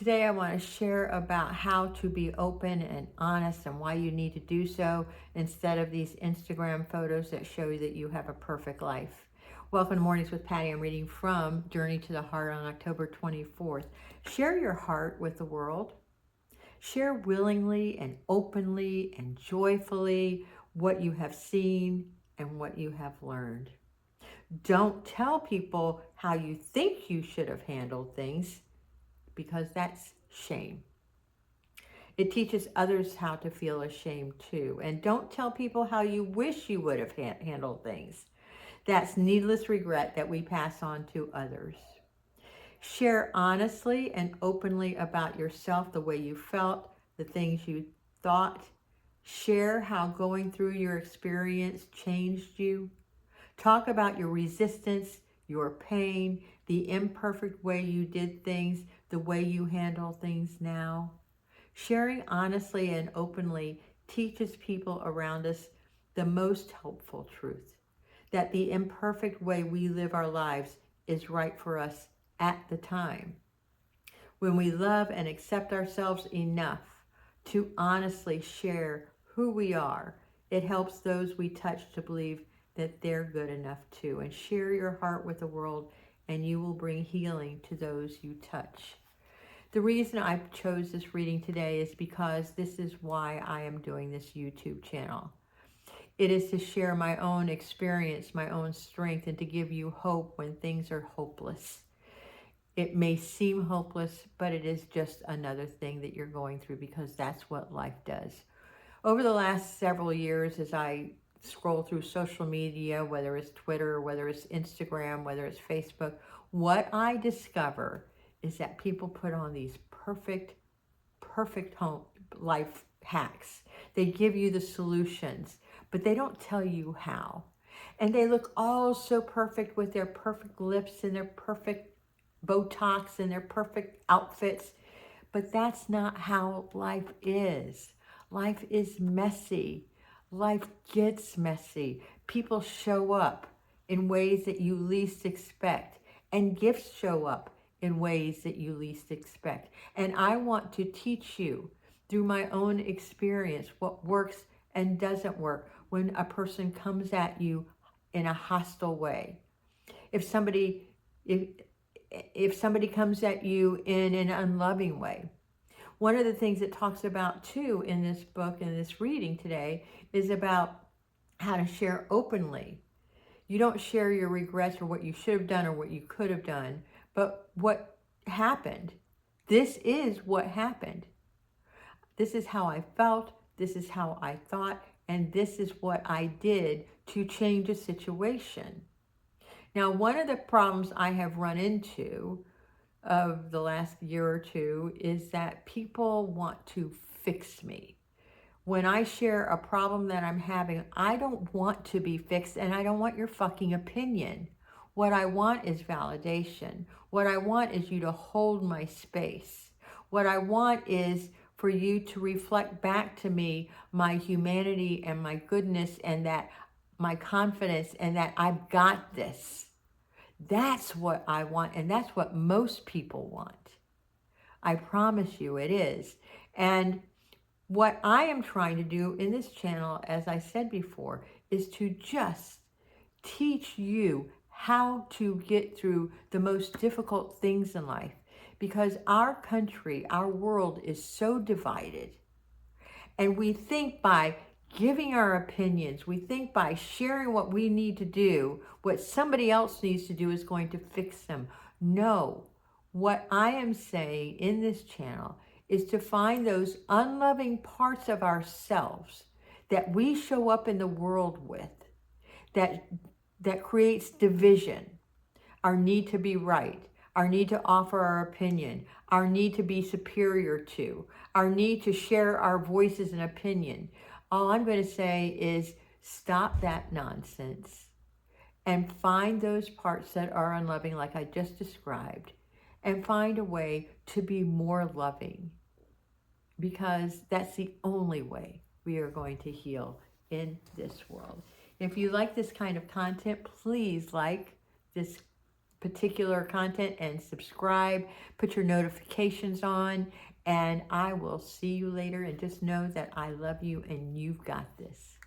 Today I want to share about how to be open and honest and why you need to do so instead of these Instagram photos that show you that you have a perfect life. Welcome to Mornings with Patty. I'm reading from Journey to the Heart on October 24th. Share your heart with the world. Share willingly and openly and joyfully what you have seen and what you have learned. Don't tell people how you think you should have handled things, because that's shame. It teaches others how to feel ashamed too. And don't tell people how you wish you would have handled things. That's needless regret that we pass on to others. Share honestly and openly about yourself, the way you felt, the things you thought. Share how going through your experience changed you. Talk about your resistance, your pain, the imperfect way you did things, the way you handle things now. Sharing honestly and openly teaches people around us the most helpful truth, that the imperfect way we live our lives is right for us at the time. When we love and accept ourselves enough to honestly share who we are, it helps those we touch to believe that they're good enough too. And share your heart with the world, and you will bring healing to those you touch. The reason I chose this reading today is because this is why I am doing this YouTube channel. It is to share my own experience, my own strength, and to give you hope when things are hopeless. It may seem hopeless, but it is just another thing that you're going through, because that's what life does. Over the last several years, as I scroll through social media, whether it's Twitter, whether it's Instagram, whether it's Facebook, what I discover is that people put on these perfect home life hacks. They give you the solutions, but they don't tell you how. And they look all so perfect with their perfect lips and their perfect Botox and their perfect outfits. But that's not how life is. Life is messy. Life gets messy. People show up in ways that you least expect, and gifts show up in ways that you least expect. And I want to teach you through my own experience what works and doesn't work when a person comes at you in a hostile way. If somebody if if somebody comes at you in an unloving way. One of the things it talks about too in this book, in this reading today, is about how to share openly. You don't share your regrets or what you should have done or what you could have done, but what happened. This is what happened. This is how I felt. This is how I thought. And this is what I did to change a situation. Now, one of the problems I have run into of the last year or two is that people want to fix me. When I share a problem that I'm having, I don't want to be fixed, and I don't want your fucking opinion. What I want is validation. What I want is you to hold my space. What I want is for you to reflect back to me my humanity and my goodness and that my confidence and that I've got this. That's what I want, and that's what most people want. I promise you it is. And what I am trying to do in this channel, as I said before, is to just teach you how to get through the most difficult things in life. Because our country, our world is so divided. And we think by giving our opinions, we think by sharing what we need to do, what somebody else needs to do is going to fix them. No, what I am saying in this channel is to find those unloving parts of ourselves that we show up in the world with, that creates division, our need to be right, our need to offer our opinion, our need to be superior to, our need to share our voices and opinion. All I'm going to say is stop that nonsense and find those parts that are unloving, like I just described, and find a way to be more loving, because that's the only way we are going to heal in this world. If you like this kind of content, please like this particular content and subscribe. Put your notifications on, and I will see you later. And just know that I love you and you've got this.